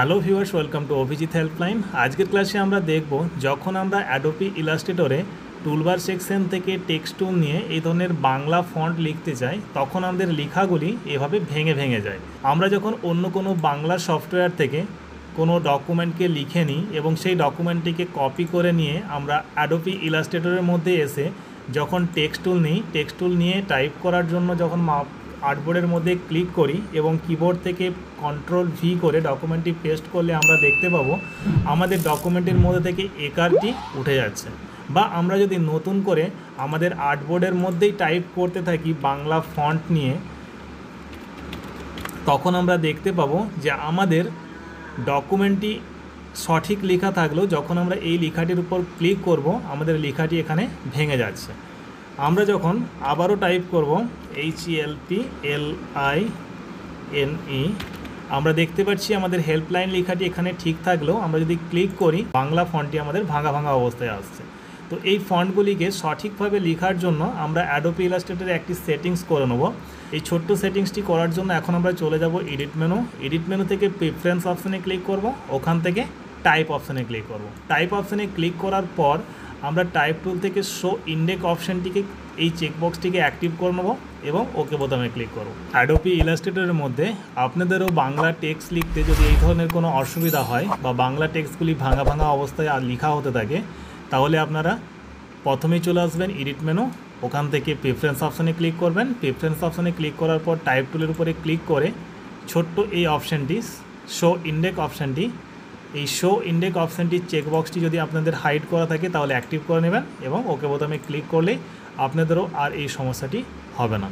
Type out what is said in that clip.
Hello viewers, welcome to Abhijit helpline. আজকের ক্লাসে আমরা দেখব যখন আমরা অ্যাডোবি ইলাস্ট্রেটরে টুলবার সেকশন থেকে টেক্সট টুল নিয়ে এই ধরনের বাংলা ফন্ট লিখতে চাই, তখন আমাদের লেখাগুলি এভাবে ভেঙে ভেঙে যায়। আমরা যখন অন্য কোনো বাংলা সফটওয়্যার থেকে কোনো ডকুমেন্টকে লিখে নিই এবং সেই ডকুমেন্টটিকে কপি করে নিয়ে আমরা অ্যাডোবি ইলাস্ট্রেটরের মধ্যে এসে যখন টেক্সট টুল নিয়ে টাইপ করার জন্য যখন আর্টবোর্ডের মধ্যে ক্লিক করি এবং কিবোর্ড থেকে Ctrl+V করে ডকুমেন্টটি পেস্ট করলে আমরা দেখতে পাবো আমাদের ডকুমেন্টের মধ্যে থেকে একারটি উঠে যাচ্ছে। বা আমরা যদি নতুন করে আমাদের আর্টবোর্ডের মধ্যেই টাইপ করতে থাকি বাংলা ফন্ট নিয়ে, তখন আমরা দেখতে পাবো যে আমাদের ডকুমেন্টটি সঠিক লেখা থাকলেও যখন আমরা এই লেখাটির উপর ক্লিক করব আমাদের লেখাটি এখানে ভেঙে যাচ্ছে। আমরা যখন আবারও টাইপ করব HELPLINE, আমরা দেখতে পাচ্ছি আমাদের হেল্পলাইন লেখাটি এখানে ঠিক থাকলেও আমরা যদি ক্লিক করি বাংলা ফন্টটি আমাদের ভাঙা ভাঙা অবস্থায় আসছে। তো এই ফন্টগুলিকে সঠিকভাবে লেখার জন্য আমরা অ্যাডোবি ইলাস্ট্রেটরে একটি সেটিংস করে নেব। এই ছোট্ট সেটিংসটি করার জন্য এখন আমরা চলে যাব এডিট মেনু থেকে প্রেফারেন্স অপশানে ক্লিক করব, ওখান থেকে টাইপ অপশানে ক্লিক করব। টাইপ অপশানে ক্লিক করার পর আমরা টাইপ টুল থেকে শো ইন্ডেক্স অপশানটিকে এই চেকবক্সটিকে অ্যাক্টিভ করে নেব এবং ওকে বোতামে ক্লিক করব। অ্যাডোবি ইলাস্ট্রেটরের মধ্যে আপনাদেরও বাংলা টেক্সট লিখতে যদি এই ধরনের কোনো অসুবিধা হয় বা বাংলা টেক্সটগুলি ভাঙা ভাঙা অবস্থায় আর লেখা হতে থাকে, তাহলে আপনারা প্রথমেই চলে আসবেন এডিট মেনু, ওখান থেকে প্রেফারেন্স অপশানে ক্লিক করবেন। প্রেফারেন্স অপশানে ক্লিক করার পর টাইপ টুলের উপরে ক্লিক করে ছোট্ট এই অপশানটি শো ইন্ডেক্স অপশানটি, এই শো ইন্ডেক্স অপশানটির চেকবক্সটি যদি আপনাদের হাইড করা থাকে তাহলে অ্যাক্টিভ করে নেবেন এবং ওকে বোতামে ক্লিক করলেই আপনাদেরও আর এই সমস্যাটি হবে না।